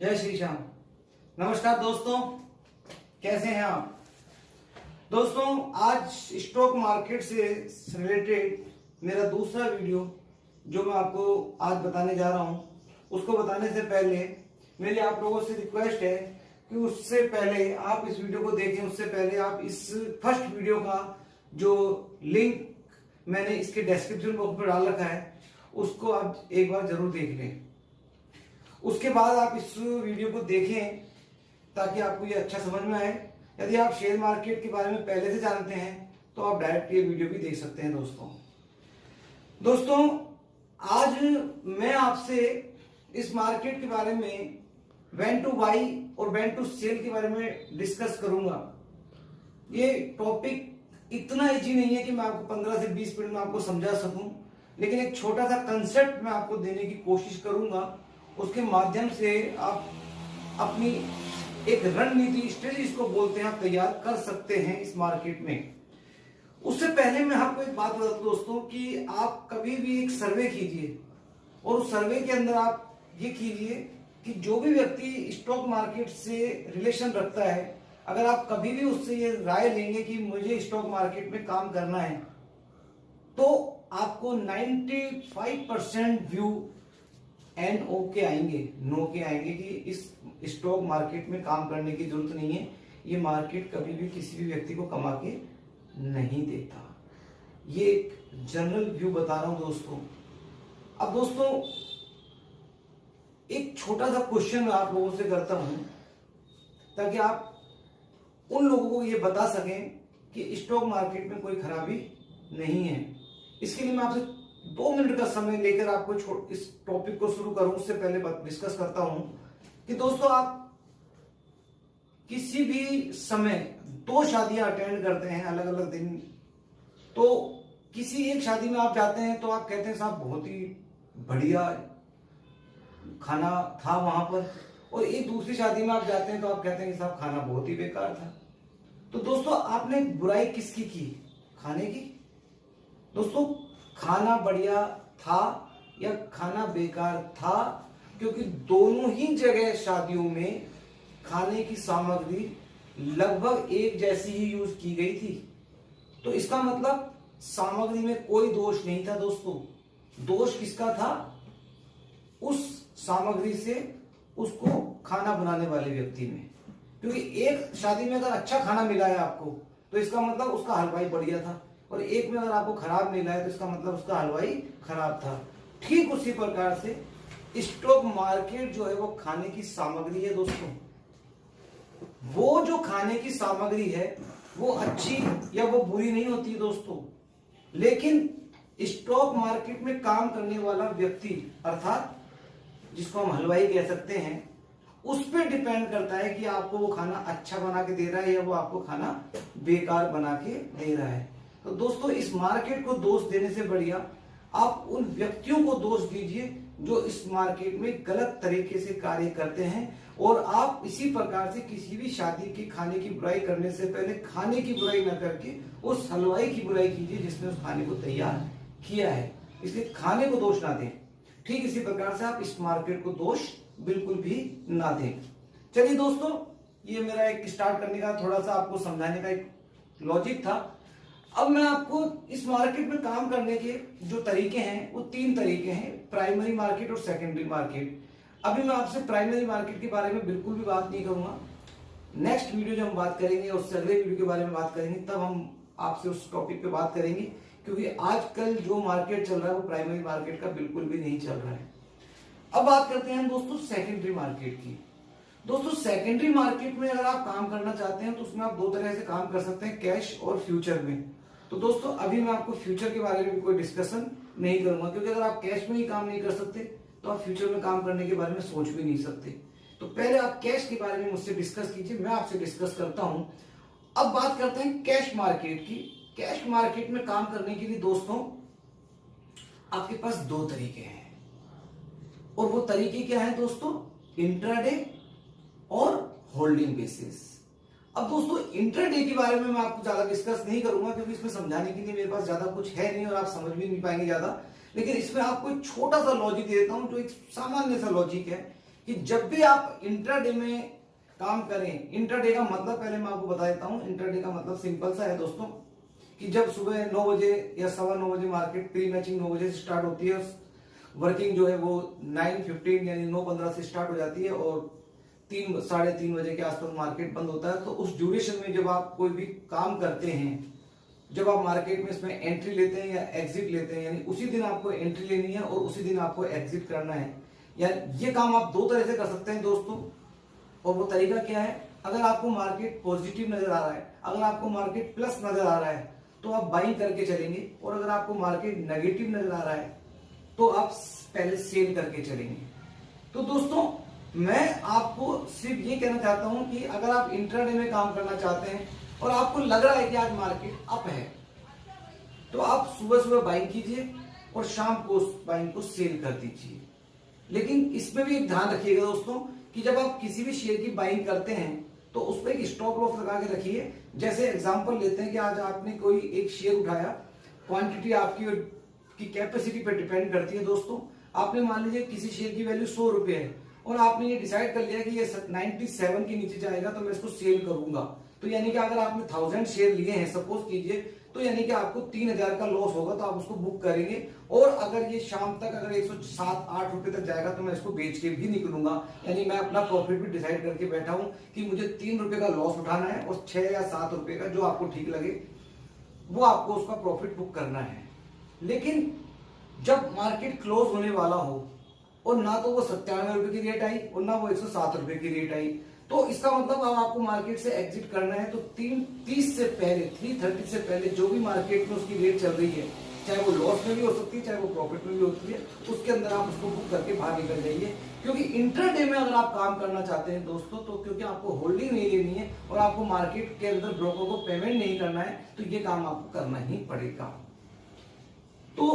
जय श्री श्याम। नमस्कार दोस्तों, कैसे हैं आप दोस्तों। आज स्टॉक मार्केट से रिलेटेड मेरा दूसरा वीडियो जो मैं आपको आज बताने जा रहा हूं, उसको बताने से पहले मेरी आप लोगों से रिक्वेस्ट है कि उससे पहले आप इस वीडियो को देखें, उससे पहले आप इस फर्स्ट वीडियो का जो लिंक मैंने इसके डिस्क्रिप्शन बॉक्स में डाल रखा है उसको आप एक बार जरूर देख लें। उसके बाद आप इस वीडियो को देखें ताकि आपको ये अच्छा समझ में आए। यदि आप शेयर मार्केट के बारे में पहले से जानते हैं तो आप डायरेक्ट ये वीडियो भी देख सकते हैं। दोस्तों आज मैं आपसे इस मार्केट के बारे में व्हेन टू बाई और व्हेन टू सेल के बारे में डिस्कस करूंगा। ये टॉपिक इतना इजी नहीं है कि मैं आपको 15 से 20 मिनट में आपको समझा सकूं, लेकिन एक छोटा सा कंसेप्ट मैं आपको देने की कोशिश करूंगा। उसके माध्यम से आप अपनी एक रणनीति, स्ट्रेटजी इसको बोलते हैं, आप तैयार कर सकते हैं इस मार्केट में। उससे पहले मैं आपको एक बात बता दूं दोस्तों कि आप कभी भी एक सर्वे कीजिए और उस सर्वे के अंदर आप ये कीजिए कि जो भी व्यक्ति स्टॉक मार्केट से रिलेशन रखता है, अगर आप कभी भी उससे ये राय लेंगे कि मुझे स्टॉक मार्केट में काम करना है, तो आपको 95% व्यू NO के आएंगे, नो के आएंगे कि इस स्टॉक मार्केट में काम करने की जरूरत नहीं है, ये मार्केट कभी भी किसी भी व्यक्ति को कमा के नहीं देता। ये एक जनरल व्यू बता रहा हूं दोस्तों। अब दोस्तों एक छोटा सा क्वेश्चन मैं आप लोगों से करता हूं ताकि आप उन लोगों को ये बता सकें कि स्टॉक मार्केट में कोई खराबी नहीं है। इसके लिए मैं आपसे 2 मिनट का समय लेकर आपको इस टॉपिक को शुरू करूं उससे पहले डिस्कस करता हूं कि दोस्तों आप किसी भी समय 2 शादियां अटेंड करते हैं अलग अलग दिन, तो किसी एक शादी में आप जाते हैं तो आप कहते हैं साहब बहुत ही बढ़िया खाना था वहां पर, और एक दूसरी शादी में आप जाते हैं तो आप कहते हैं कि साहब खाना बहुत ही बेकार था। तो दोस्तों आपने बुराई किसकी की? खाने की। दोस्तों खाना बढ़िया था या खाना बेकार था, क्योंकि दोनों ही जगह शादियों में खाने की सामग्री लगभग एक जैसी ही यूज की गई थी। तो इसका मतलब सामग्री में कोई दोष नहीं था दोस्तों। दोष किसका था? उस सामग्री से उसको खाना बनाने वाले व्यक्ति में। क्योंकि एक शादी में अगर अच्छा खाना मिला है आपको तो इसका मतलब उसका हलवाई बढ़िया था, और एक में अगर आपको खराब मिला है तो इसका मतलब उसका हलवाई खराब था। ठीक उसी प्रकार से स्टॉक मार्केट जो है वो खाने की सामग्री है दोस्तों। वो जो खाने की सामग्री है वो अच्छी या वो बुरी नहीं होती दोस्तों, लेकिन स्टॉक मार्केट में काम करने वाला व्यक्ति अर्थात जिसको हम हलवाई कह सकते हैं, उस पर डिपेंड करता है कि आपको वो खाना अच्छा बना के दे रहा है या वो आपको खाना बेकार बना के दे रहा है। तो दोस्तों इस मार्केट को दोष देने से बढ़िया आप उन व्यक्तियों को दोष दीजिए जो इस मार्केट में गलत तरीके से कार्य करते हैं। और आप इसी प्रकार से किसी भी शादी के खाने की बुराई करने से पहले खाने की बुराई न करके उस हलवाई की बुराई कीजिए जिसने उस खाने को तैयार किया है। इसलिए खाने को दोष ना दें। ठीक इसी प्रकार से आप इस मार्केट को दोष बिल्कुल भी ना दें। चलिए दोस्तों, ये मेरा एक स्टार्ट करने का थोड़ा सा आपको समझाने का एक लॉजिक था। अब मैं आपको इस मार्केट में काम करने के जो तरीके हैं वो 3 तरीके हैं, प्राइमरी मार्केट और सेकेंडरी मार्केट। अभी मैं आपसे प्राइमरी मार्केट के बारे में बिल्कुल भी बात नहीं करूंगा। नेक्स्ट वीडियो जब हम बात करेंगे, उससे अगले वीडियो के बारे में बात करेंगे, तब हम आपसे उस टॉपिक पे बात करेंगे। क्योंकि आजकल जो मार्केट चल रहा है वो प्राइमरी मार्केट का बिल्कुल भी नहीं चल रहा है। अब बात करते हैं दोस्तों सेकेंडरी मार्केट की। दोस्तों सेकेंडरी मार्केट में अगर आप काम करना चाहते हैं तो उसमें आप 2 तरह से काम कर सकते हैं, कैश और फ्यूचर में। तो दोस्तों अभी मैं आपको फ्यूचर के बारे में भी कोई डिस्कशन नहीं करूंगा, क्योंकि अगर आप कैश में ही काम नहीं कर सकते तो आप फ्यूचर में काम करने के बारे में सोच भी नहीं सकते। तो पहले आप कैश के बारे में मुझसे डिस्कस कीजिए, मैं आपसे डिस्कस करता हूं। अब बात करते हैं कैश मार्केट की। कैश मार्केट में काम करने के लिए दोस्तों आपके पास 2 तरीके हैं, और वो तरीके क्या है दोस्तों? इंट्राडे और होल्डिंग बेसिस। अब दोस्तों इंट्राडे के बारे में मैं आपको ज्यादा डिस्कस नहीं करूंगा, क्योंकि इसमें समझाने के लिए मेरे पास ज्यादा कुछ है नहीं और आप समझ भी नहीं पाएंगे ज्यादा। लेकिन इसमें आपको एक छोटा सा लॉजिक दे देता हूं, जो एक सामान्य सा लॉजिक है कि जब भी आप इंट्राडे में काम करें, इंट्राडे का मतलब पहले मैं आपको बता देता हूं। इंट्राडे का मतलब सिंपल सा है दोस्तों, कि जब सुबह 9 बजे या 9:15 बजे मार्केट प्री मैचिंग 9 बजे से स्टार्ट होती है, वर्किंग जो है वो 9:15 यानी 9:15 से स्टार्ट हो जाती है और 3-3:30 बजे के आसपास मार्केट बंद होता है। तो उस ड्यूरेशन में जब आप कोई भी काम करते हैं, जब आप मार्केट में इसमें एंट्री लेते हैं या एग्जिट लेते हैं, यानी उसी दिन आपको एंट्री लेनी है और उसी दिन आपको एग्जिट करना है। यानी ये काम आप 2 तरह से कर सकते हैं दोस्तों। और वो तरीका क्या है, अगर आपको मार्केट पॉजिटिव नजर आ रहा है, अगर आपको मार्केट प्लस नजर आ रहा है तो आप बाइंग करके चलेंगे, और अगर आपको मार्केट नेगेटिव नजर आ रहा है तो आप पहले सेल करके चलेंगे। तो दोस्तों मैं आपको सिर्फ ये कहना चाहता हूं कि अगर आप इंट्राडे में काम करना चाहते हैं और आपको लग रहा है कि आज मार्केट अप है, तो आप सुबह सुबह बाइंग कीजिए और शाम को उस बाइंग को सेल कर दीजिए। लेकिन इसमें भी एक ध्यान रखिएगा दोस्तों, कि जब आप किसी भी शेयर की बाइंग करते हैं तो उस पर एक स्टॉप लॉस लगा के रखिए। जैसे एग्जांपल लेते हैं कि आज आपने कोई एक शेयर उठाया, क्वांटिटी आपकी की कैपेसिटी पे डिपेंड करती है दोस्तों। आपने मान लीजिए किसी शेयर की वैल्यू 100 रुपए है और आपने ये डिसाइड कर लिया कि ये 97 के नीचे जाएगा तो मैं इसको सेल करूंगा। तो यानी कि अगर आपने 1000 शेयर लिए हैं सपोज कीजिए, तो यानी कि आपको 3000 का लॉस होगा, तो आप उसको बुक करेंगे। और अगर ये शाम तक अगर 107-8 रुपए तक जाएगा तो मैं इसको बेच के भी निकलूंगा। यानी मैं अपना प्रॉफिट भी डिसाइड करके बैठा हूं कि मुझे 3 रुपए का लॉस उठाना है और 6 या 7 रुपए का जो आपको ठीक लगे वो आपको उसका प्रॉफिट बुक करना है। लेकिन जब मार्केट क्लोज होने वाला हो और ना तो वो 97 रुपए की रेट आई और ना वो 107 रुपए की रेट आई, तो इसका मतलब अब आपको मार्केट से एग्जिट करना है। तो 3:30 से पहले, 3:30 से पहले जो भी मार्केट में उसकी रेट चल रही है, चाहे वो लॉस में भी हो सकती है चाहे वो प्रॉफिट में भी होती है, उसके अंदर आप उसको बुक करके बाहर निकल जाइए। क्योंकि इंट्राडे में अगर आप काम करना चाहते हैं दोस्तों, तो क्योंकि आपको होल्डिंग नहीं लेनी है और आपको मार्केट के अंदर ब्रोकर को पेमेंट नहीं करना है, तो ये काम आपको करना ही पड़ेगा। तो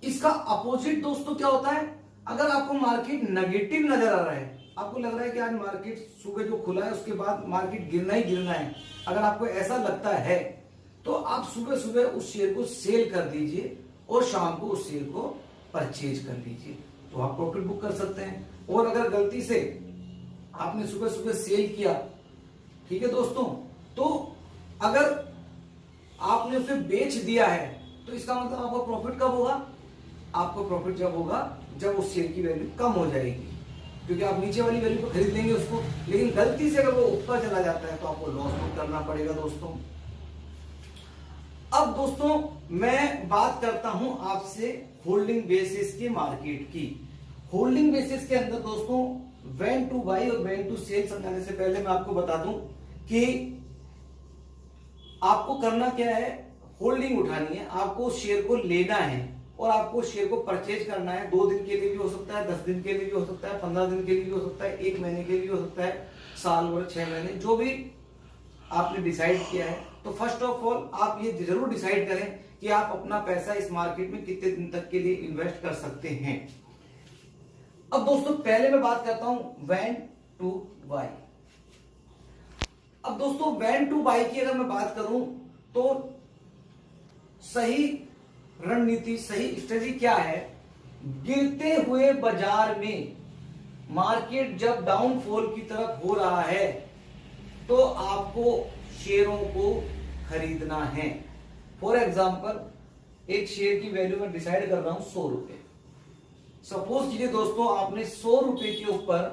इसका अपोजिट दोस्तों क्या होता है, अगर आपको मार्केट नेगेटिव नजर आ रहा है, आपको लग रहा है कि आज मार्केट सुबह जो खुला है उसके बाद मार्केट गिरना ही गिरना है, अगर आपको ऐसा लगता है तो आप सुबह सुबह उस शेयर को सेल कर दीजिए और शाम को उस शेयर को परचेज कर लीजिए, तो आप प्रॉफिट बुक कर सकते हैं। और अगर गलती से आपने सुबह सुबह सेल किया, ठीक है दोस्तों, तो अगर आपने उसे बेच दिया है तो इसका मतलब आपका प्रॉफिट कब होगा, आपको प्रॉफिट जब होगा जब उस शेयर की वैल्यू कम हो जाएगी, क्योंकि आप नीचे वाली वैल्यू पर खरीद लेंगे उसको। लेकिन गलती से अगर वो ऊपर चला जाता है तो आपको लॉस बुक करना पड़ेगा दोस्तों। अब दोस्तों मैं बात करता हूं आपसे होल्डिंग बेसिस के मार्केट की। होल्डिंग बेसिस के अंदर दोस्तों व्हेन टू बाई और व्हेन टू सेल समझाने से पहले मैं आपको बता दूं कि आपको करना क्या है। होल्डिंग उठानी है, आपको उस शेयर को लेना है और आपको शेयर को परचेज करना है। 2 दिन के लिए भी हो सकता है, 10 दिन के लिए भी हो सकता है, 15 दिन के लिए भी हो सकता है, 1 महीने के लिए भी हो सकता है, साल भर, 6 महीने, जो भी आपने डिसाइड किया है। तो फर्स्ट ऑफ ऑल आप ये जरूर डिसाइड करें कि आप अपना पैसा इस मार्केट में कितने दिन तक के लिए इन्वेस्ट कर सकते हैं। अब दोस्तों पहले मैं बात करता हूं व्हेन टू बाई। अब दोस्तों व्हेन टू बाई की अगर मैं बात करूं तो सही रणनीति, सही स्ट्रेटजी क्या है। गिरते हुए बाजार में मार्केट जब डाउनफॉल की तरफ हो रहा है तो आपको शेयरों को खरीदना है। फॉर एग्जाम्पल एक शेयर की वैल्यू में डिसाइड कर रहा हूं 100 रुपए। सपोज कीजिए दोस्तों आपने 100 रुपए के ऊपर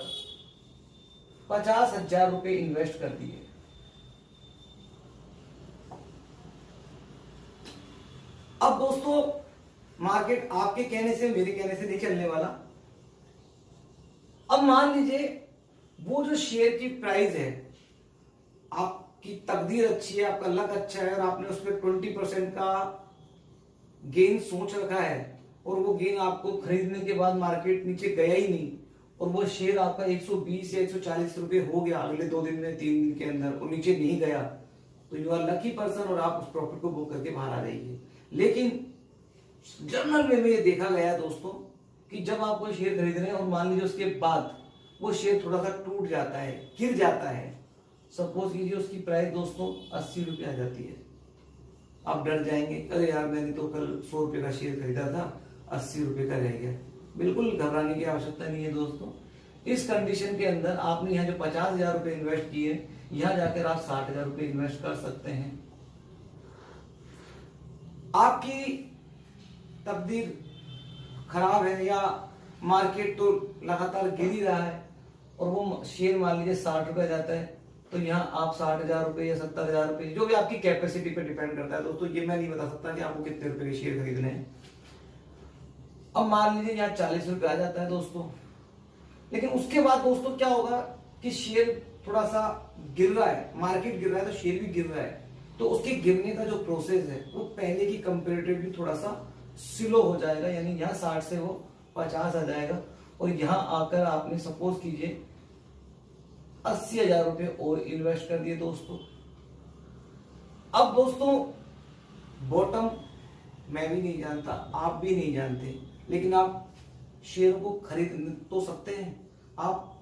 50,000 रुपए इन्वेस्ट कर दिए। अब दोस्तों मार्केट आपके कहने से, मेरे कहने से नहीं चलने वाला। अब मान लीजिए वो जो शेयर की प्राइस है, आपकी तकदीर अच्छी है, आपका लक अच्छा है और आपने उस पर 20% का गेन सोच रखा है और वो गेन आपको खरीदने के बाद मार्केट नीचे गया ही नहीं और वो शेयर आपका 120 या 140 रुपए हो गया अगले 2 दिन में, 3 दिन के अंदर, और नीचे नहीं गया, तो यू आर लकी पर्सन और आप उस प्रॉफिट को बुक करके बाहर आ जाइए। लेकिन जर्नल में ये देखा गया दोस्तों कि जब आप कोई शेयर खरीद रहे हैं और मान लीजिए उसके बाद वो शेयर थोड़ा सा टूट जाता है, गिर जाता है, सपोज कीजिए उसकी प्राइस दोस्तों 80 रुपए आ जाती है, आप डर जाएंगे, अरे यार मैंने तो कल 100 रुपए का शेयर खरीदा था, 80 रुपए का रह गया। बिल्कुल घबराने की आवश्यकता नहीं है दोस्तों, इस कंडीशन के अंदर आपने यहाँ जो 50,000 रुपए इन्वेस्ट किए, यहाँ जाकर आप 60,000 रुपए इन्वेस्ट कर सकते हैं। आपकी तकदीर खराब है या मार्केट तो लगातार गिर ही रहा है और वो शेयर मान लीजिए 60 रुपए जाता है, तो यहाँ आप 60,000 रुपए या 70,000 रुपए, जो भी आपकी कैपेसिटी पे डिपेंड करता है दोस्तों, ये मैं नहीं बता सकता कि आपको कितने रुपए के शेयर खरीदने हैं। अब मान लीजिए यहाँ 40 रुपए आ जाता है दोस्तों, लेकिन उसके बाद दोस्तों क्या होगा कि शेयर थोड़ा सा गिर रहा है, मार्केट गिर रहा है तो शेयर भी गिर रहा है, तो उसके गिरने का जो प्रोसेस है वो पहले की कंपेरेटिवली थोड़ा सा स्लो हो जाएगा, यानी यहाँ 60 से वो 50 आ जाएगा और यहाँ आकर आपने सपोज कीजिए 80,000 रुपए और इन्वेस्ट कर दिए दोस्तों। अब दोस्तों बॉटम मैं भी नहीं जानता, आप भी नहीं जानते, लेकिन आप शेयर को खरीद तो सकते हैं। आप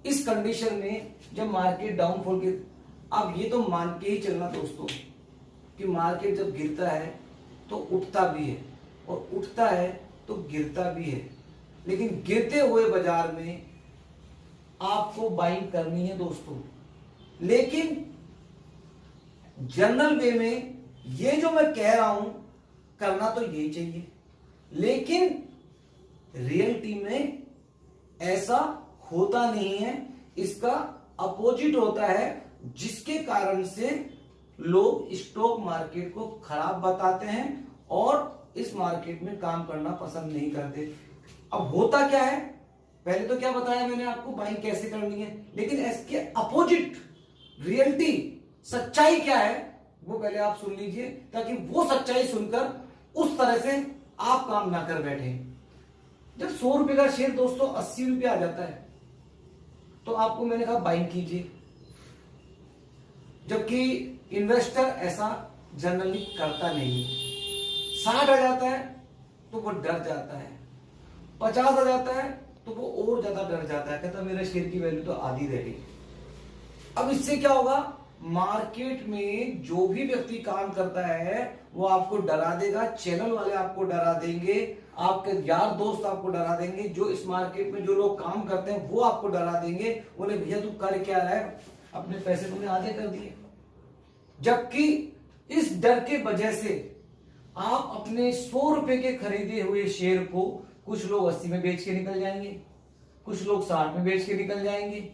इस कंडीशन में जब मार्केट डाउनफॉल के, आप ये तो मान के ही चलना दोस्तों कि मार्केट जब गिरता है तो उठता भी है और उठता है तो गिरता भी है, लेकिन गिरते हुए बाजार में आपको बाइंग करनी है दोस्तों। लेकिन जनरल वे में ये जो मैं कह रहा हूं करना तो यही चाहिए, लेकिन रियलिटी में ऐसा होता नहीं है, इसका अपोजिट होता है, जिसके कारण से लोग स्टॉक मार्केट को खराब बताते हैं और इस मार्केट में काम करना पसंद नहीं करते। अब होता क्या है, पहले तो क्या बताया मैंने आपको बाइंग कैसे करनी है, लेकिन इसके अपोजिट रियलिटी सच्चाई क्या है वो पहले आप सुन लीजिए, ताकि वो सच्चाई सुनकर उस तरह से आप काम ना कर बैठे। जब 100 रुपए का शेयर दोस्तों 80 रुपए आ जाता है तो आपको मैंने कहा बाइंग कीजिए, जबकि इन्वेस्टर ऐसा जनरली करता नहीं है। 60 आ जाता है तो वो डर जाता है, 50 आ जाता है तो वो और ज्यादा डर जाता है, कहता मेरे शेयर की वैल्यू तो आधी रह गई। अब इससे क्या होगा, मार्केट में जो भी व्यक्ति काम करता है वो आपको डरा देगा, चैनल वाले आपको डरा देंगे, आपके यार दोस्त आपको डरा देंगे, जो इस मार्केट में जो लोग काम करते हैं वो आपको डरा देंगे, बोले भैया तू कर क्या रहा है, अपने पैसे तुमने आधे कर दिए। जबकि इस डर के वजह से आप अपने 100 रुपए के खरीदे हुए शेयर को कुछ लोग 80 में बेच के निकल जाएंगे, कुछ लोग 60 में बेच के निकल जाएंगे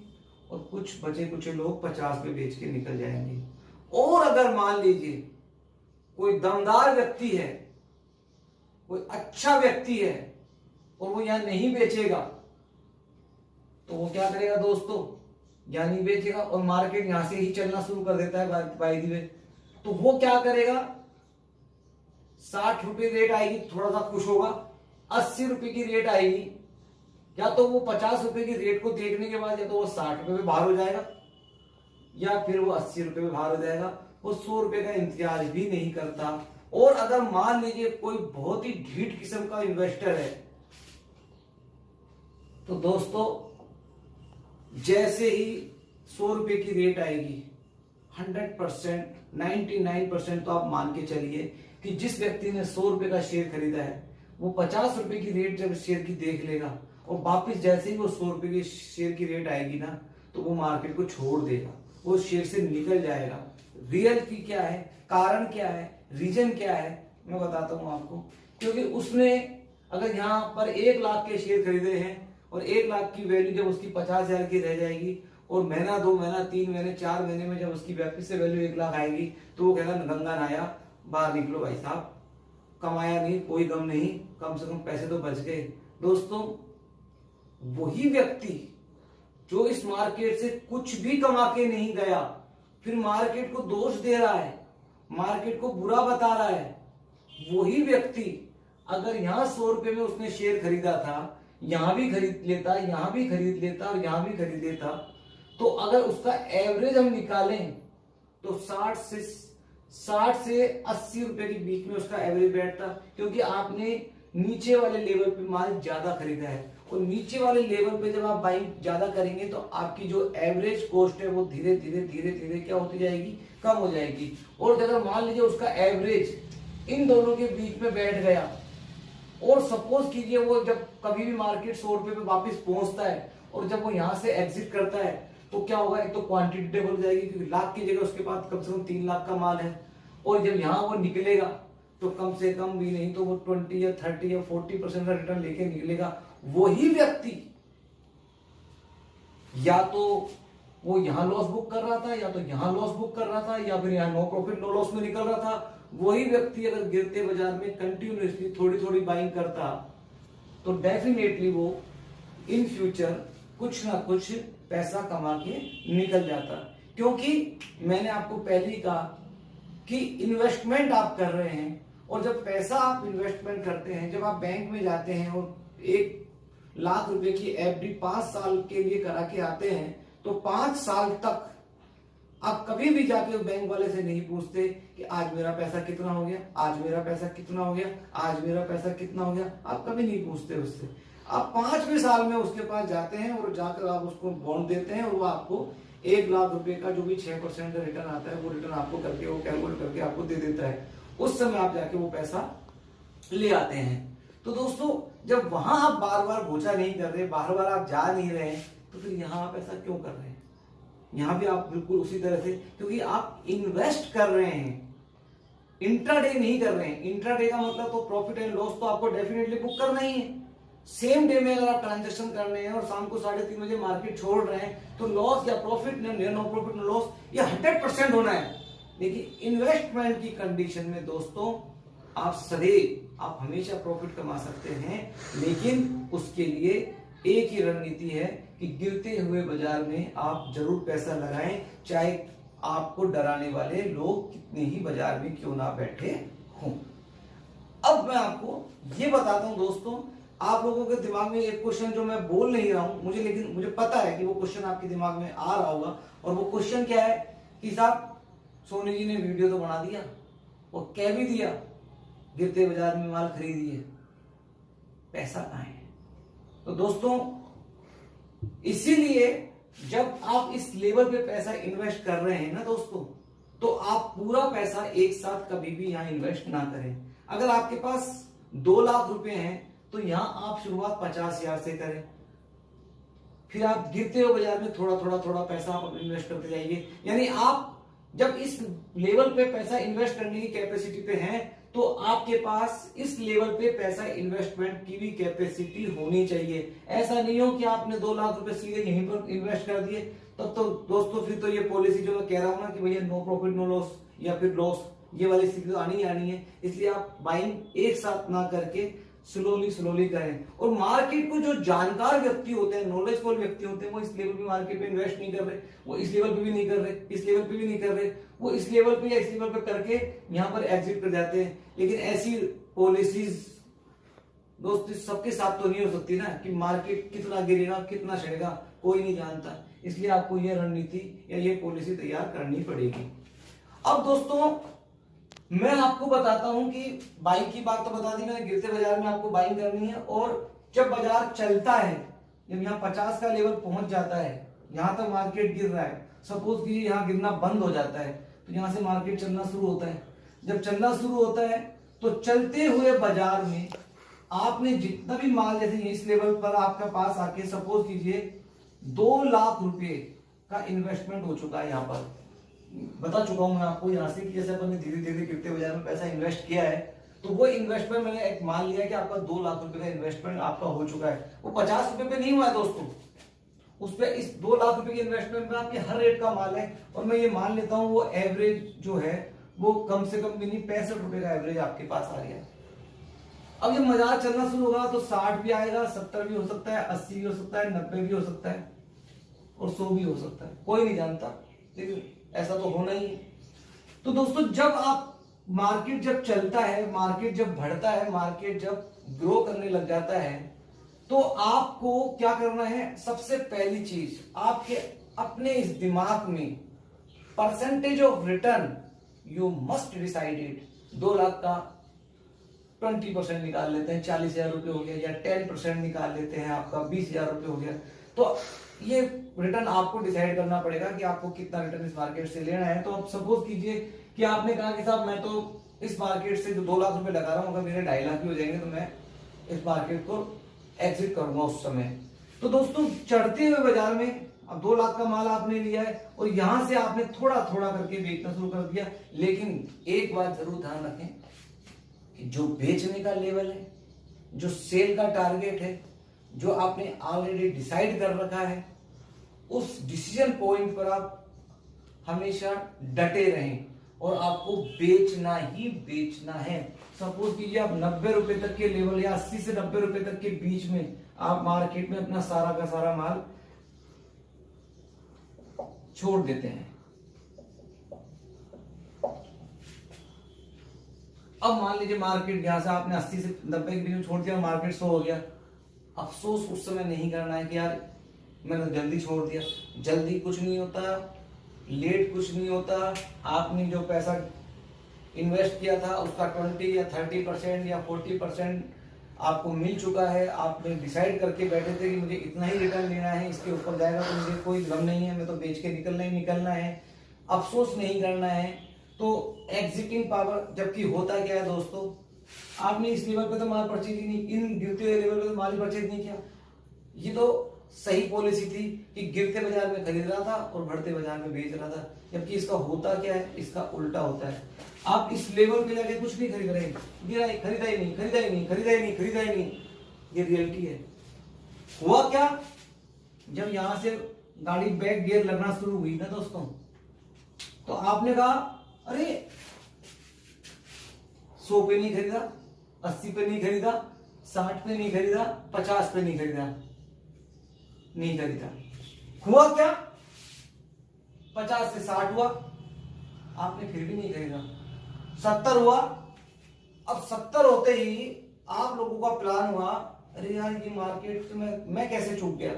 और कुछ बचे कुछ लोग 50 में बेच के निकल जाएंगे। और अगर मान लीजिए कोई दमदार व्यक्ति है, कोई अच्छा व्यक्ति है और वो यहां नहीं बेचेगा तो वो क्या करेगा दोस्तों, यहां नहीं बेचेगा और मार्केट यहां से ही चलना शुरू कर देता है बाय द वे, तो वो क्या करेगा, 60 रुपए रेट आएगी थोड़ा सा खुश होगा, 80 रुपए की रेट आएगी, या तो वो 50 रुपए की रेट को देखने के बाद या तो वो 60 रुपए में बाहर हो जाएगा या फिर वो 80 रुपए में बाहर हो जाएगा, वो 100 रुपए का इंतजार भी नहीं करता। और अगर मान लीजिए कोई बहुत ही ढीठ किस्म का इन्वेस्टर है तो दोस्तों जैसे ही 100 रुपए की रेट आएगी 100%, 99% तो आप मान के चलिए कि जिस व्यक्ति ने 100 रुपए का शेयर खरीदा है वो 50 रुपए की रेट जब शेयर की देख लेगा और वापिस जैसे ही वो 100 रुपए की शेयर की रेट आएगी ना तो वो मार्केट को छोड़ देगा, वो शेयर से निकल जाएगा। रियलिटी क्या है, कारण क्या है, रीजन क्या है, मैं बताता हूं आपको। क्योंकि उसने अगर यहाँ पर 1 लाख के शेयर खरीदे हैं और 1 लाख की वैल्यू जब उसकी 50,000 की रह जाएगी और महीना 2 महीना 3 महीने 4 महीने में जब उसकी वापिस से वैल्यू 1 लाख आएगी तो वो कहना गंगा नहाया, बाहर निकलो भाई साहब, कमाया नहीं कोई गम नहीं, कम से कम पैसे तो बच गए। दोस्तों वही व्यक्ति जो इस मार्केट से कुछ भी कमा के नहीं गया, फिर मार्केट को दोष दे रहा है, मार्केट को बुरा बता रहा है, वही व्यक्ति अगर यहां 100 रुपए में उसने शेयर खरीदा था, यहां भी खरीद लेता, यहां भी खरीद लेता और यहां भी खरीद लेता, तो अगर उसका एवरेज हम निकालें तो 60 से 80 रुपए के बीच में उसका एवरेज बैठता, क्योंकि आपने नीचे वाले लेवल पे माल ज्यादा खरीदा है और नीचे वाले लेवल पे जब आप बाइंग ज्यादा करेंगे तो आपकी जो एवरेज कॉस्ट है वो धीरे धीरे क्या होती जाएगी, कम हो जाएगी। और अगर मान लीजिए उसका एवरेज इन दोनों के बीच में बैठ गया और सपोज कीजिए वो जब कभी भी मार्केट 100 रुपए पे वापस पहुंचता है और जब वो यहाँ से एग्जिट करता है तो क्या होगा, एक तो क्वांटिटी डबल हो जाएगी क्योंकि लाख की जगह उसके पास कम से कम 3 लाख का माल है, और जब यहाँ वो निकलेगा तो कम से कम भी नहीं तो वो 20 या 30 या 40% का रिटर्न लेके निकलेगा। वही व्यक्ति या तो वो यहाँ लॉस बुक कर रहा था, या तो यहाँ लॉस बुक कर रहा था, या फिर यहाँ नो प्रॉफिट नो लॉस में निकल रहा था। वही व्यक्ति अगर गिरते बाजार में कंटिन्यूसली थोड़ी थोड़ी बाइंग करता तो डेफिनेटली वो इन फ्यूचर कुछ ना कुछ पैसा कमा के निकल जाता। क्योंकि मैंने आपको पहले ही कहा कि इन्वेस्टमेंट आप कर रहे हैं, और जब पैसा आप इन्वेस्टमेंट करते हैं, जब आप बैंक में जाते हैं और 1 लाख रुपए की एफडी 5 साल के लिए करा के आते हैं, तो 5 साल तक आप कभी भी जाके बैंक वाले से नहीं पूछते कि आज मेरा पैसा कितना हो गया, आज मेरा पैसा कितना हो गया, आज मेरा पैसा कितना हो गया। आप कभी नहीं पूछते उससे। आप 5वें साल में उसके पास जाते हैं और जाकर आप उसको बॉन्ड देते हैं, और वो आपको 1 लाख रुपए का जो भी 6% का रिटर्न आता है वो रिटर्न आपको करके वो कैलकुलेट करके आपको दे देता है। उस समय आप जाके वो पैसा ले आते हैं। तो दोस्तों, जब वहां आप बार बार घोचा नहीं कर रहे, बार बार आप जा नहीं रहे, तो फिर यहां आप ऐसा क्यों कर रहे हैं? यहां भी आप बिल्कुल उसी तरह से, क्योंकि आप इन्वेस्ट कर रहे हैं, इंट्राडे नहीं कर रहे हैं। इंट्राडे का मतलब तो प्रॉफिट एंड लॉस तो आपको डेफिनेटली बुक करना ही है। सेम डे में अगर आप ट्रांजेक्शन कर रहे हैं और शाम को 3:30 बजे मार्केट छोड़ रहे हैं, तो लॉस या profit no profit no loss ये 100% होना है। लेकिन इन्वेस्टमेंट की कंडीशन में दोस्तों आप हमेशा प्रॉफिट कमा सकते हैं, लेकिन उसके लिए एक ही रणनीति है कि गिरते हुए बाजार में आप जरूर पैसा लगाएं, चाहे आपको डराने वाले लोग कितने ही बाजार में क्यों ना बैठे हों। अब मैं आपको ये बताता हूं दोस्तों, आप लोगों के दिमाग में एक क्वेश्चन जो मैं बोल नहीं रहा हूं लेकिन मुझे पता है कि वो क्वेश्चन आपके दिमाग में आ रहा होगा, और वो क्वेश्चन क्या है कि साहब सोनी जी ने वीडियो तो बना दिया और कह भी दिया गिरते बाजार में माल खरीदिए, पैसा कहां है? तो दोस्तों, इसीलिए जब आप इस लेवल पे पैसा इन्वेस्ट कर रहे हैं ना दोस्तों, तो आप पूरा पैसा एक साथ कभी भी यहां इन्वेस्ट ना करें। अगर आपके पास 2 लाख रुपए हैं तो यहां आप शुरुआत 50,000 से करें, फिर आप गिरते हुए बाजार में थोड़ा पैसा आप इन्वेस्ट करते जाइए। यानी आप जब इस लेवल पे पैसा इन्वेस्ट करने की कैपेसिटी पे हैं, तो आपके पास इस लेवल पे पैसा इन्वेस्टमेंट की भी कैपेसिटी होनी चाहिए। ऐसा नहीं हो कि आपने 2 लाख रुपए सीधे यहीं पर इन्वेस्ट कर दिए, तब तो दोस्तों फिर तो ये पॉलिसी जो मैं कह रहा हूं ना कि भैया नो प्रॉफिट नो लॉस या फिर लॉस, ये वाली स्थिति तो आनी ही आनी है। इसलिए आप बाइंग एक साथ ना करके स्लोली करें। और मार्केट को जो जानकार व्यक्ति होते हैं, नॉलेजफुल व्यक्ति होते हैं, वो इस लेवल पे मार्केट पे इन्वेस्ट नहीं कर रहे, वो इस लेवल पे भी नहीं कर रहे, इस लेवल पे भी नहीं कर रहे, वो इस लेवल पे या इस लेवल पे करके यहाँ पर एग्जिट कर जाते हैं। लेकिन ऐसी पॉलिसीज दोस्तों सबके साथ तो नहीं हो सकती ना कि मार्केट कितना गिरेगा कितना चढ़ेगा कोई नहीं जानता। इसलिए आपको ये रणनीति या ये पॉलिसी तैयार करनी पड़ेगी। अब दोस्तों मैं आपको बताता हूं कि बाइंग की बात तो बता दी मैंने, गिरते बाजार में आपको बाइंग करनी है। और जब बाजार चलता है, जब यहाँ 50 का लेवल पहुंच जाता है, यहां तक मार्केट गिर रहा है, सपोज कि यहाँ गिरना बंद हो जाता है, तो यहां से मार्केट चलना शुरू होता है। जब चलना शुरू होता है तो चलते हुए बाजार में आपने जितना भी माल, जैसे इस लेवल पर आपके पास आके सपोज कीजिए 2 लाख रुपए का इन्वेस्टमेंट हो चुका है। यहाँ पर बता चुका हूं मैं आपको यहाँ से कि जैसे अपन ने धीरे धीरे गिरते बाजार में पैसा इन्वेस्ट किया है, तो वो इन्वेस्टमेंट मैंने एक मान लिया कि आपका 2 लाख रुपए का इन्वेस्टमेंट आपका हो चुका है। वो 50 रुपए पे नहीं हुआ है दोस्तों, उस पे इस 2 लाख रुपए के इन्वेस्टमेंट में आपके हर रेट का माल है। और मैं ये मान लेता हूं वो एवरेज जो है वो कम से कम मिनी 65 रुपए का एवरेज आपके पास आ गया। अब जब बाजार चलना शुरू होगा तो 60 भी आएगा, 70 भी हो सकता है, 80 भी हो सकता है, 90 भी हो सकता है और 100 भी हो सकता है, कोई नहीं जानता, लेकिन ऐसा तो होना ही है। तो दोस्तों जब आप मार्केट जब चलता है, मार्केट जब बढ़ता है, मार्केट जब ग्रो करने लग जाता है, तो आपको क्या करना है? सबसे पहली चीज आपके अपने इस दिमाग में percentage of return you must decided. 2 lakh का 20% निकाल लेते हैं, 40,000 रुपए हो गया, या 10% निकाल लेते हैं, आपका 20,000 रुपए हो गया। तो ये रिटर्न आपको डिसाइड करना पड़ेगा कि आपको कितना रिटर्न इस मार्केट से लेना है। तो अब सपोज कीजिए कि आपने कहा कि साहब मैं तो इस मार्केट से जो 2 लाख रुपए लगा रहा हूं, अगर मेरे 2.5 लाख भी हो जाएंगे तो मैं इस मार्केट को एग्जिट करूंगा उस समय। तो दोस्तों चढ़ते हुए बाजार में अब 2 लाख का माल आपने लिया है और यहां से आपने थोड़ा थोड़ा करके बेचना शुरू कर दिया। लेकिन एक बात जरूर ध्यान रखें कि जो बेचने का लेवल है, जो सेल का टारगेट है, जो आपने ऑलरेडी डिसाइड कर रखा है, उस डिसीजन पॉइंट पर आप हमेशा डटे रहें और आपको बेचना ही बेचना है। सपोज कीजिए आप 90 रुपए तक के लेवल या 80 से 90 रुपए तक के बीच में आप मार्केट में अपना सारा का सारा माल छोड़ देते हैं। अब मान लीजिए मार्केट यहां से आपने 80 से 90 के बीच में छोड़ दिया, मार्केट 100 हो गया। अफसोस उस समय नहीं करना है कि यार मैंने जल्दी छोड़ दिया। जल्दी कुछ नहीं होता, लेट कुछ नहीं होता। आपने जो पैसा इन्वेस्ट किया था उसका 20 या 30% या 40% आपको मिल चुका है। आपने डिसाइड करके बैठे थे कि मुझे इतना ही रिटर्न लेना है, इसके ऊपर जाएगा तो मुझे कोई गम नहीं है, मैं तो बेच के निकलना ही निकलना है, अफसोस नहीं करना है। तो एग्जिटिंग पावर, जबकि होता क्या है दोस्तों, आपने इस लेवल पे तो माल परचेज ही नहीं, इन गिरते हुए लेवल पे तो माल परचेज नहीं किया। ये तो सही पॉलिसी थी कि गिरते बाजार में खरीद रहा था और बढ़ते बाजार में बेच रहा था। जबकि इसका होता क्या है, इसका उल्टा होता है। आप इस लेवल पे जाके कुछ नहीं खरीद रहे, गिरा ही, खरीदा ही नहीं, खरीदा ही नहीं, खरीदा ही नहीं, खरीदा ही नहीं। ये रियलिटी है। हुआ क्या, जब यहां से गाड़ी बैक गियर लगना शुरू हुई ना दोस्तों, तो आपने कहा अरे 100 पे नहीं खरीदा, 80 पे नहीं खरीदा, 60 पे नहीं खरीदा, 50 पे नहीं खरीदा, नहीं खरीदा। हुआ क्या, 50 से 60 हुआ, आपने फिर भी नहीं खरीदा। 70 हुआ। अब 70 होते ही आप लोगों का प्लान हुआ, अरे यार ये मार्केट में मैं कैसे चूक गया,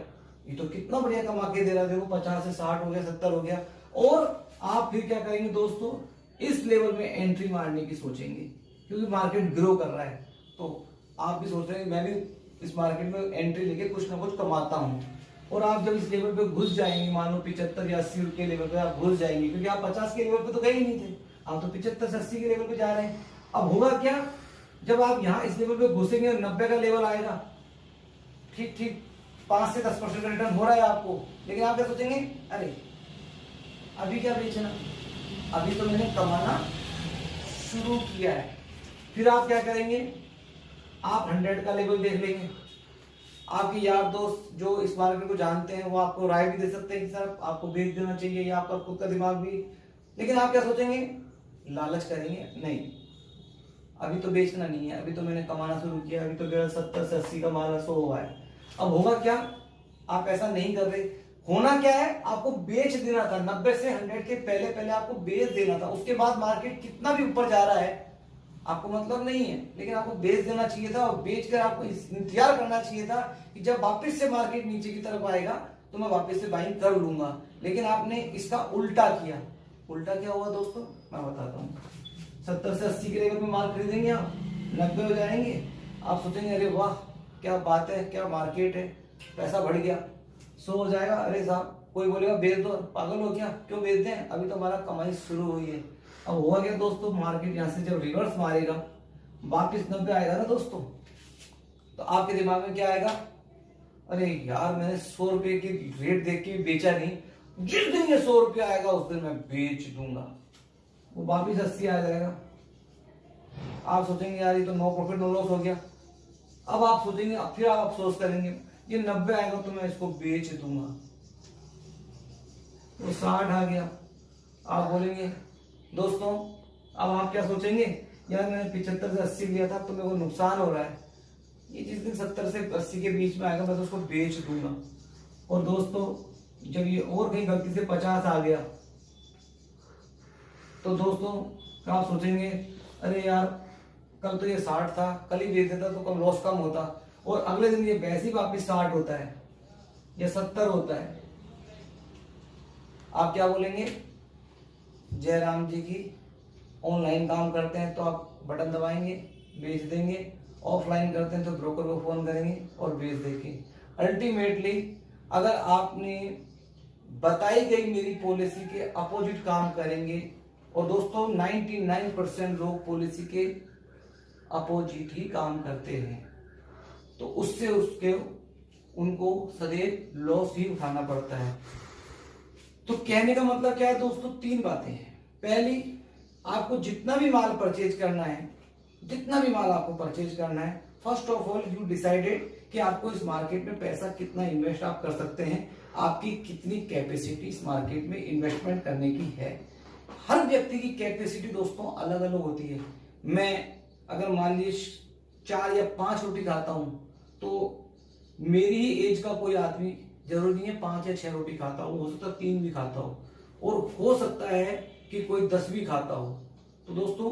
ये तो कितना बढ़िया कमा के दे रहा है, देखो 50 से 60 हो गया, 70 हो गया। और आप फिर क्या करेंगे दोस्तों, इस लेवल में एंट्री मारने की सोचेंगे, क्योंकि मार्केट ग्रो कर रहा है। तो आप भी सोच रहे हैं मैं भी इस मार्केट में एंट्री लेके कुछ ना कुछ कमाता हूं। और आप जब इस लेवल पे घुस जाएंगे, मान लो 75 या 80 के लेवल पे आप घुस जाएंगे, क्योंकि आप 50 के लेवल पे तो गए ही नहीं थे, आप तो 75 से 80 के लेवल पे जा रहे हैं। अब होगा क्या, जब आप यहाँ इस लेवल पे घुसेंगे और 90 का लेवल आएगा, ठीक ठीक 5 से 10% का रिटर्न हो रहा है आपको, लेकिन आप क्या सोचेंगे, अरे अभी क्या बेचना, अभी तो मैंने कमाना शुरू किया है। फिर आप क्या करेंगे, आप 100 का लेवल देख लेंगे। आपके यार दोस्त जो इस मार्केट को जानते हैं वो आपको राय भी दे सकते हैं कि सर आपको बेच देना चाहिए, या आपका खुद का दिमाग भी। लेकिन आप क्या सोचेंगे, लालच करेंगे, नहीं अभी तो बेचना नहीं है, अभी तो मैंने कमाना शुरू किया, अभी तो 70 से 80 का माल 100 हुआ है। अब होगा क्या, आप ऐसा नहीं कर रहे। होना क्या है, आपको बेच देना था 90 से 100 के पहले पहले आपको बेच देना था। उसके बाद मार्केट कितना भी ऊपर जा रहा है आपको मतलब नहीं है, लेकिन आपको बेच देना चाहिए था। और बेचकर आपको इंतजार करना चाहिए था कि जब वापस से मार्केट नीचे की तरफ आएगा तो मैं वापस से बाइंग कर लूंगा। लेकिन आपने इसका उल्टा किया। उल्टा क्या हुआ दोस्तों, मैं बताता हूँ। 70 से 80 के लेवल में माल खरीदेंगे आप, 90 हो जाएंगे, आप सोचेंगे अरे वाह क्या बात है, क्या मार्केट है, पैसा बढ़ गया, 100 हो जाएगा। अरे साहब कोई बोलेगा बेच दो, पागल हो क्या, क्यों बेच दें, अभी तो हमारा कमाई शुरू हुई है। अब हुआ क्या दोस्तों, मार्केट यहां से जब रिवर्स मारेगा, वापिस 90 आएगा ना दोस्तों, तो आपके दिमाग में क्या आएगा, अरे यार मैंने 100 रुपए की रेट देख के बेचा नहीं, जिस दिन ये 100 रुपया आएगा उस दिन मैं बेच दूंगा। वो वापिस 80 आ जाएगा। आप सोचेंगे यार ये तो नो प्रॉफिट नो लॉस हो गया। अब आप सोचेंगे, फिर आप अफसोस करेंगे, ये 90 आएगा तो मैं इसको बेच दूंगा। वो 60 आ गया, आप बोलेंगे दोस्तों, अब आप क्या सोचेंगे, यार मैंने 75 से 80 लिया था तो मेरे को नुकसान हो रहा है, ये जिस दिन 70 से 80 के बीच में आएगा मैं तो उसको बेच दूंगा। और दोस्तों जब ये और कहीं गलती से 50 आ गया तो दोस्तों आप सोचेंगे, अरे यार कल तो ये 60 था, कल ही बेच देता तो कल लॉस कम होता। और अगले दिन ये वैसे ही वापिस 60 होता है या 70 होता है। आप क्या बोलेंगे, जयराम जी की ऑनलाइन काम करते हैं तो आप बटन दबाएंगे बेच देंगे, ऑफलाइन करते हैं तो ब्रोकर को फोन करेंगे और बेच देंगे। अल्टीमेटली अगर आपने बताई गई मेरी पॉलिसी के अपोजिट काम करेंगे, और दोस्तों 99% लोग पॉलिसी के अपोजिट ही काम करते हैं, तो उससे उसके उनको सदैव लॉस ही उठाना पड़ता है। तो कहने का मतलब क्या है दोस्तों, 3 बातें हैं। पहली, आपको जितना भी माल परचेज करना है, जितना भी माल आपको परचेज करना है, first of all you decided कि आपको इस मार्केट में पैसा कितना इन्वेस्ट आप कर सकते हैं, आपकी कितनी कैपेसिटी इस मार्केट में इन्वेस्टमेंट करने की है। हर व्यक्ति की कैपेसिटी दोस्तों अलग अलग होती है। मैं अगर मान लीजिए 4 या 5 रोटी खाता हूं, तो मेरी ही एज का कोई आदमी जरूरी नहीं है 5 या 6 रोटी खाता हो सकता है 3 भी खाता हो, और हो सकता है कि कोई 10 भी खाता हो। तो दोस्तों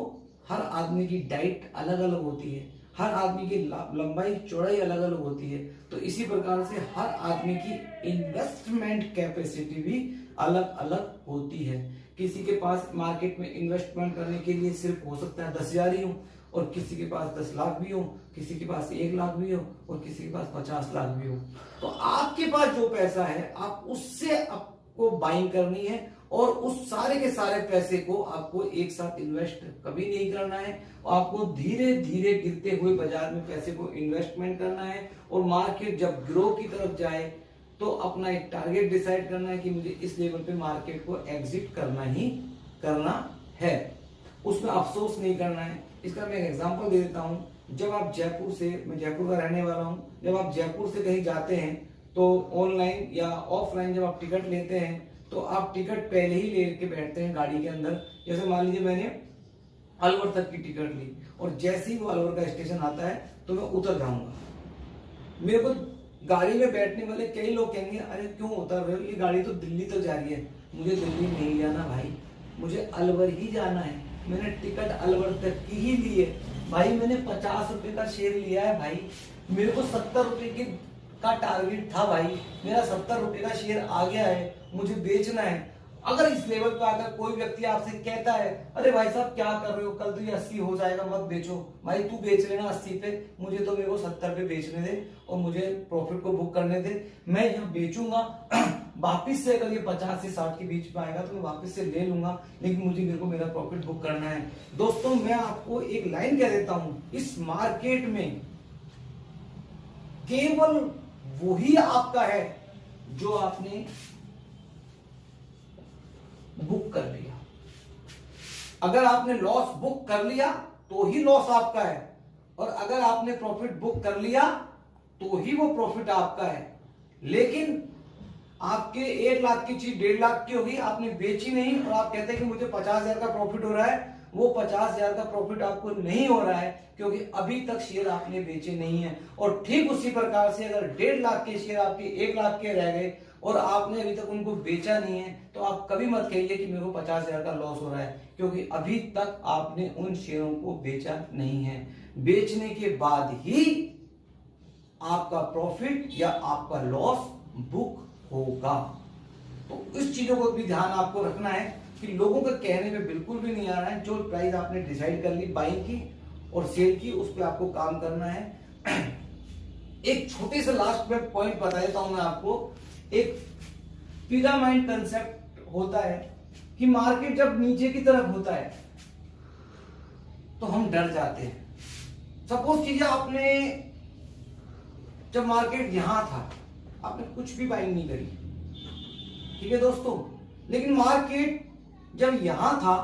हर आदमी की डाइट अलग अलग होती है, हर आदमी की लंबाई चौड़ाई अलग अलग होती है। तो इसी प्रकार से हर आदमी की इन्वेस्टमेंट कैपेसिटी भी अलग अलग होती है। किसी के पास मार्केट में इन्वेस्टमेंट करने के लिए सिर्फ हो सकता है 10,000 ही हो, और किसी के पास 10 लाख भी हो, किसी के पास 1 लाख भी हो, और किसी के पास 50 लाख भी हो। तो आपके पास जो पैसा है आप उससे आपको बाइंग करनी है, और उस सारे के सारे पैसे को आपको एक साथ इन्वेस्ट कभी नहीं करना है। आपको धीरे धीरे गिरते हुए बाजार में पैसे को इन्वेस्टमेंट करना है, और मार्केट जब ग्रो की तरफ जाए तो अपना एक टारगेट डिसाइड करना है कि मुझे इस लेवल पे मार्केट को एग्जिट करना ही करना है, उसमें अफसोस नहीं करना है। इसका मैं एक एग्जांपल दे देता हूं। जब आप जयपुर से, मैं जयपुर का रहने वाला हूं, जब आप जयपुर से कहीं जाते हैं तो ऑनलाइन या ऑफलाइन जब आप टिकट लेते हैं तो आप टिकट पहले ही लेके बैठते हैं गाड़ी के अंदर। जैसे मान लीजिए मैंने अलवर तक की टिकट ली, और जैसे ही वो अलवर का स्टेशन आता है तो मैं उतर जाऊंगा। मेरे को गाड़ी में बैठने वाले कई लोग कहेंगे अरे क्यों उतर रहे हो, ये गाड़ी तो दिल्ली तक जा रही है। मुझे दिल्ली नहीं जाना भाई, मुझे अलवर ही जाना है। मैंने टिकट अलवर तक की ही ली है भाई। मैंने 50 रुपए का शेयर लिया है भाई, मेरे को 70 रुपए का टारगेट था भाई, मेरा 70 रुपए का शेयर आ गया है, मुझे बेचना है। अगर इस लेवल पे आकर कोई व्यक्ति आपसे कहता है अरे भाई साहब क्या कर रहे हो, कल तो ये 80 हो जाएगा, मत बेचो भाई, तू बेच लेना 80 पे, मुझे तो मेरे को 70 पे बेचने दे और मुझे प्रॉफिट को बुक करने दे, मैं यहाँ बेचूंगा। वापिस से अगर ये 50 से 60 के बीच में आएगा तो मैं वापिस से ले लूंगा, लेकिन मुझे मेरे को मेरा प्रॉफिट बुक करना है। दोस्तों मैं आपको एक लाइन कह देता हूं, इस मार्केट में केवल वही आपका है जो आपने बुक कर लिया। अगर आपने लॉस बुक कर लिया तो ही लॉस आपका है, और अगर आपने प्रॉफिट बुक कर लिया तो ही वो प्रॉफिट आपका है। लेकिन आपके 1 लाख की चीज 1.5 लाख की होगी, आपने बेची नहीं, और आप कहते हैं कि मुझे 50,000 का प्रॉफिट हो रहा है। वो 50,000 का प्रॉफिट आपको नहीं हो रहा है क्योंकि अभी तक शेयर आपने बेचे नहीं है। और ठीक उसी प्रकार से अगर 1.5 लाख के शेयर आपके 1 लाख के रह गए और आपने अभी तक उनको बेचा नहीं है, तो आप कभी मत कहिए कि मेरे को 50,000 का लॉस हो रहा है, क्योंकि अभी तक आपने उन शेयरों को बेचा नहीं है। बेचने के बाद ही आपका प्रॉफिट या आपका लॉस बुक होगा। तो इस चीजों को भी ध्यान आपको रखना है कि लोगों के कहने पे बिल्कुल भी नहीं आ रहा है। जो प्राइस आपने डिसाइड कर ली बाइंग की और सेल की, उस पर आपको काम करना है। एक छोटे से लास्ट में पॉइंट बता देता हूं मैं आपको। एक पिरामिड कंसेप्ट होता है कि मार्केट जब नीचे की तरफ होता है तो हम डर जाते हैं। सपोज कीजिए आपने जब मार्केट यहां था आपने कुछ भी बाइंग नहीं करी, ठीक है दोस्तों, लेकिन मार्केट जब यहां था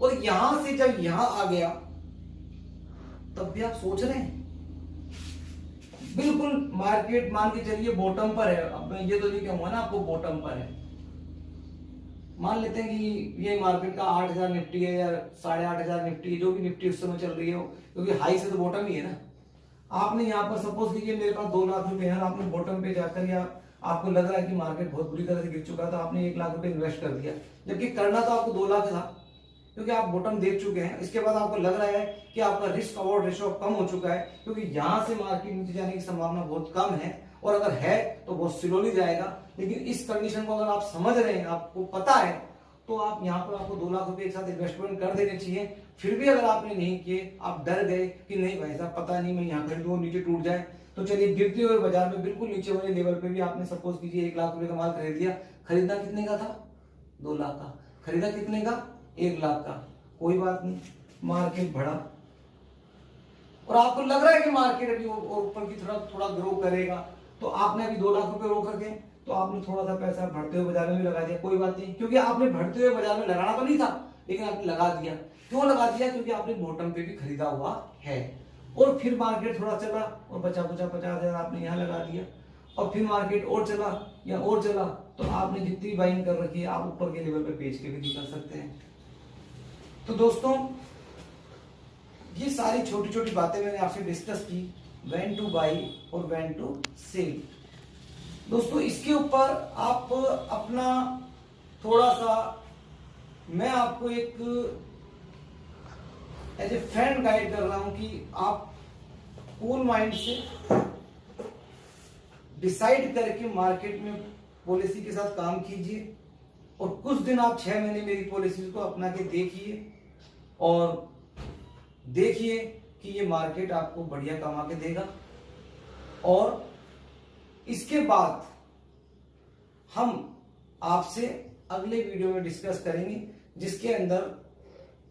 और यहां से जब यहां आ गया तब भी आप सोच रहे हैं बिल्कुल मार्केट मान के चलिए बॉटम पर है। अब मैं ये तो नहीं कहूंगा ना आपको बॉटम पर है, मान लेते हैं कि ये मार्केट का 8,000 निफ्टी है या 8,500 निफ्टी है, जो भी निफ्टी उस समय चल रही है, क्योंकि हाई से तो बॉटम ही है ना। आपने यहाँ पर सपोज कीजिए मेरे पास 2 लाख रुपए है, आपने बॉटम पे जाकर या आपको लग रहा है कि मार्केट बहुत बुरी तरह से गिर चुका था, आपने 1 लाख रुपए इन्वेस्ट कर दिया, जबकि करना तो आपको 2 लाख था, क्योंकि आप बॉटम देख चुके हैं। इसके बाद आपको लग रहा है कि आपका रिस्क अवॉर्ड रेशियो कम हो चुका है, क्योंकि यहां से मार्केट नीचे जाने की संभावना बहुत कम है, और अगर है तो बहुत स्लोली जाएगा। लेकिन इस कंडीशन को अगर आप समझ रहे हैं, आपको पता है, तो आप यहाँ पर आपको 2 लाख रुपए एक साथ इन्वेस्टमेंट कर देने चाहिए। फिर भी अगर आपने नहीं किए, आप डर गए कि नहीं भाई साहब पता नहीं मैं यहाँ खरीदूं नीचे टूट जाए, तो चलिए गिरते हुए बाजार में बिल्कुल नीचे वाले लेवल पे भी आपने सपोज कीजिए 1 लाख रुपए का माल खरीद लिया। खरीदना कितने का था? 2 लाख का। खरीदा कितने का? 1 लाख का। कोई बात नहीं, मार्केट बढ़ा और आपको लग रहा है कि मार्केट अभी और ऊपर की तरफ थोड़ा ग्रो करेगा, तो आपने अभी 2 लाख रुपए रोक रखे, तो आपने थोड़ा सा पैसा बढ़ते हुए बाजार में भी लगा दिया, कोई बात नहीं, क्योंकि आपने बढ़ते हुए बाजार में लगाना तो नहीं था, लेकिन आपने लगा दिया। क्यों लगा दिया? क्योंकि आपने बॉटम पे भी खरीदा हुआ है, और फिर मार्केट थोड़ा चला और बचा 50,000 आपने यहाँ लगा दिया, और फिर मार्केट और चला या और चला, तो आपने जितनी बाइंग कर रखी है आप ऊपर के लेवल पे बेच के भी निकल सकते हैं। तो दोस्तों, ये सारी छोटी छोटी बातें मैंने आपसे डिस्कस की, व्हेन टू बाई और व्हेन टू सेल। दोस्तों, इसके ऊपर आप अपना थोड़ा सा, मैं आपको एक एज ए फ्रेंड गाइड कर रहा हूं कि आप कूल माइंड से डिसाइड करके मार्केट में पॉलिसी के साथ काम कीजिए, और कुछ दिन आप 6 महीने मेरी पॉलिसी को अपना के देखिए, और देखिए कि ये मार्केट आपको बढ़िया कमा के देगा। और इसके बाद हम आपसे अगले वीडियो में डिस्कस करेंगे, जिसके अंदर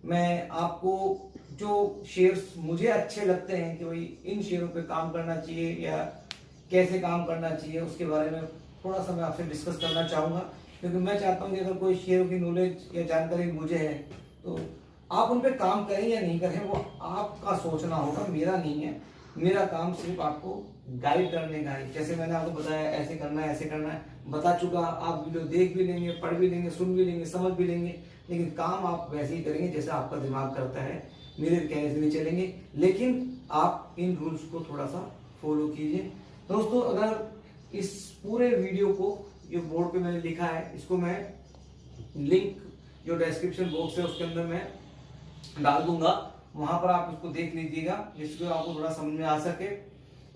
मैं आपको जो शेयर्स मुझे अच्छे लगते हैं कि भाई इन शेयरों पे काम करना चाहिए या कैसे काम करना चाहिए, उसके बारे में थोड़ा सा मैं आपसे डिस्कस करना चाहूँगा। क्योंकि मैं चाहता हूँ कि अगर कोई शेयरों की नॉलेज या जानकारी मुझे है तो आप उन पे काम करें या नहीं करें वो आपका सोचना होगा, मेरा नहीं है। मेरा काम सिर्फ आपको गाइड करने का है। जैसे मैंने आपको बताया ऐसे करना है, ऐसे करना है, बता चुका। आप वीडियो देख भी लेंगे, पढ़ भी लेंगे, सुन भी लेंगे, समझ भी लेंगे, लेकिन काम आप वैसे ही करेंगे जैसे आपका दिमाग करता है। मेरे कहने से नहीं चलेंगे, लेकिन आप इन रूल्स को थोड़ा सा फॉलो कीजिए। दोस्तों, अगर इस पूरे वीडियो को, जो बोर्ड पे मैंने लिखा है, इसको मैं लिंक जो डिस्क्रिप्शन बॉक्स है उसके अंदर मैं डाल दूंगा, वहां पर आप उसको देख लीजिएगा, जिसको आपको थोड़ा समझ में आ सके।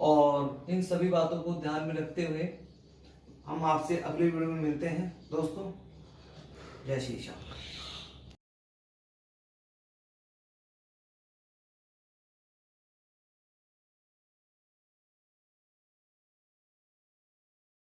और इन सभी बातों को ध्यान में रखते हुए हम आपसे अगले वीडियो में मिलते हैं। दोस्तों, जय श्री श्याम।